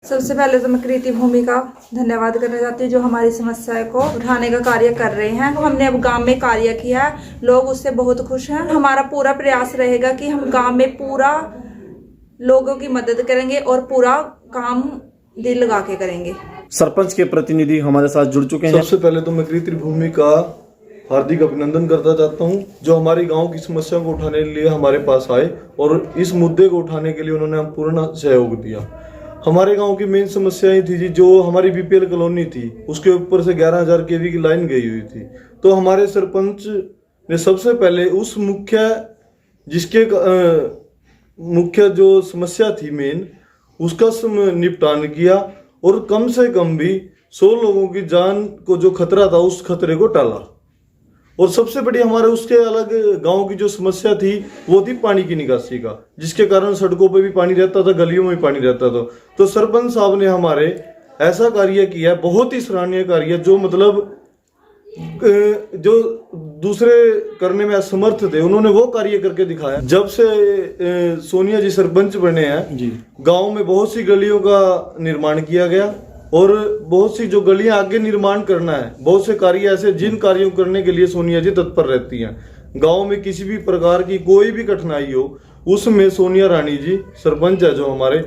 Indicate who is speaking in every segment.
Speaker 1: सबसे पहले तो मैं कृति भूमि का धन्यवाद करना चाहती हूँ जो हमारी समस्या को उठाने का कार्य कर रहे हैं। तो हमने अब गांव में कार्य किया है, लोग उससे बहुत खुश हैं। हमारा पूरा प्रयास रहेगा कि हम गांव में पूरा लोगों की मदद करेंगे और पूरा काम दिल लगा के करेंगे।
Speaker 2: सरपंच के प्रतिनिधि हमारे साथ जुड़ चुके हैं।
Speaker 3: सबसे पहले तो मैं कृति भूमि का हार्दिक अभिनंदन करना चाहता हूं, जो हमारी गांव की समस्या को उठाने के लिए हमारे पास आए और इस मुद्दे को उठाने के लिए उन्होंने हम पूर्ण सहयोग दिया। हमारे गांव की मेन समस्याएं थी जी, जो हमारी बीपीएल कॉलोनी थी उसके ऊपर से 11,000 केवी की लाइन गई हुई थी। तो हमारे सरपंच ने सबसे पहले उस मुख्य जो समस्या थी मेन, उसका निपटान किया और कम से कम भी 100 लोगों की जान को जो खतरा था उस खतरे को टाला। और सबसे बड़ी हमारे उसके अलग गांव की जो समस्या थी वो थी पानी की निकासी का, जिसके कारण सड़कों पे भी पानी रहता था, गलियों में भी पानी रहता था। तो सरपंच साहब ने हमारे ऐसा कार्य किया, बहुत ही सराहनीय कार्य, जो मतलब जो दूसरे करने में असमर्थ थे उन्होंने वो कार्य करके दिखाया। जब से सोनिया जी सरपंच बने हैं जी, गांव में बहुत सी गलियों का निर्माण किया गया और बहुत सी जो गलियां आगे निर्माण करना है, बहुत से कार्य ऐसे जिन कार्यों करने के लिए सोनिया जी तत्पर रहती हैं। गांव में किसी भी प्रकार की कोई भी कठिनाई हो, उसमें सोनिया रानी जी सरपंच है जो हमारे,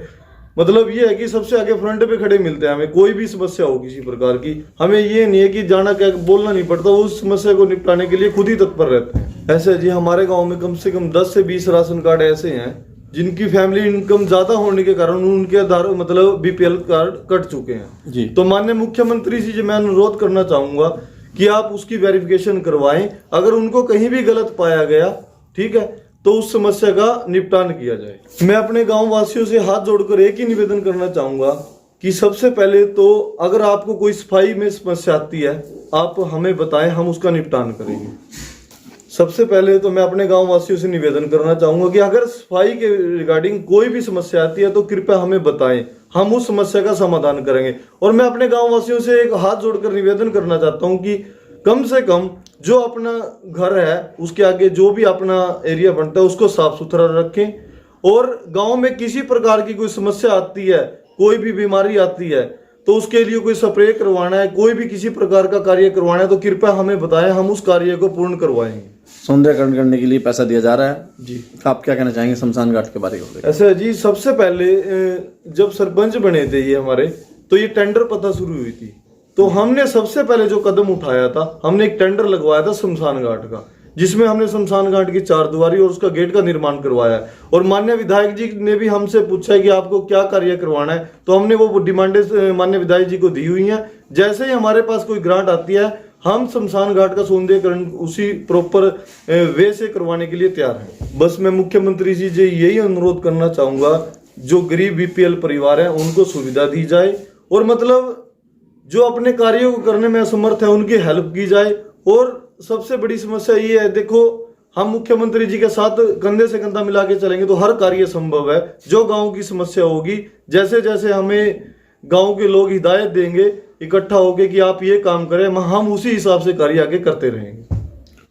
Speaker 3: मतलब ये है कि सबसे आगे फ्रंट पे खड़े मिलते हैं। हमें कोई भी समस्या हो किसी प्रकार की, हमें ये नहीं है कि जाना क्या बोलना नहीं पड़ता, वो उस समस्या को निपटाने के लिए खुद ही तत्पर रहते हैं। ऐसे जी हमारे गाँव में कम से कम 10 से 20 राशन कार्ड ऐसे हैं जिनकी फैमिली इनकम ज्यादा होने के कारण उनके आधार मतलब बीपीएल कार्ड कट चुके हैं जी। तो माननीय मुख्यमंत्री जी मैं अनुरोध करना चाहूंगा कि आप उसकी वेरिफिकेशन करवाएं। अगर उनको कहीं भी गलत पाया गया, ठीक है, तो उस समस्या का निपटान किया जाए। मैं अपने गांव वासियों से हाथ जोड़कर एक ही निवेदन करना चाहूंगा कि सबसे पहले तो अगर आपको कोई सफाई में समस्या आती है, आप हमें बताएं, हम उसका निपटान करेंगे। सबसे पहले तो मैं अपने गांव वासियों से निवेदन करना चाहूंगा कि अगर सफाई के रिगार्डिंग कोई भी समस्या आती है तो कृपया हमें बताएं, हम उस समस्या का समाधान करेंगे। और मैं अपने गांव वासियों से एक हाथ जोड़कर निवेदन करना चाहता हूं कि कम से कम जो अपना घर है उसके आगे जो भी अपना एरिया बनता है उसको साफ सुथरा रखें। और गाँव में किसी प्रकार की कोई समस्या आती है, कोई भी बीमारी आती है, तो उसके लिए कोई स्प्रे करवाना है, कोई भी किसी प्रकार का कार्य करवाना है तो कृपया हमें बताएं, हम उस कार्य को पूर्ण करवाएंगे।
Speaker 2: सौंदर्यकरण करने के लिए पैसा दिया जा रहा है
Speaker 3: जी।
Speaker 2: आप क्या कहना चाहेंगे शमशान घाट के बारे में?
Speaker 3: ऐसा जी, सबसे पहले जब सरपंच बने थे ये हमारे, तो ये टेंडर पता शुरू हुई थी। तो हमने सबसे पहले जो कदम उठाया था, हमने एक टेंडर लगवाया था शमशान घाट का, जिसमें हमने शमशान घाट की 4 दीवारी और उसका गेट का निर्माण करवाया है। और माननीय विधायक जी ने भी हमसे पूछा है कि आपको क्या कार्य करवाना है, तो हमने वो डिमांडें माननीय विधायक जी को दी हुई हैं। जैसे ही हमारे पास कोई ग्रांट आती है, हम शमशान घाट का सौंदर्यीकरण उसी प्रॉपर वे से करवाने के लिए तैयार हैं। बस मैं मुख्यमंत्री जी से यही अनुरोध करना चाहूंगा, जो गरीब बीपीएल परिवार है उनको सुविधा दी जाए और मतलब जो अपने कार्यों को करने में असमर्थ है उनकी हेल्प की जाए। और सबसे बड़ी समस्या ये है, देखो हम मुख्यमंत्री जी के साथ कंधे से कंधा मिला के चलेंगे तो हर कार्य संभव है। जो गांव की समस्या होगी, जैसे जैसे हमें गांव के लोग हिदायत देंगे इकट्ठा होके कि आप ये काम करें, हम उसी हिसाब से कार्य आगे करते रहेंगे।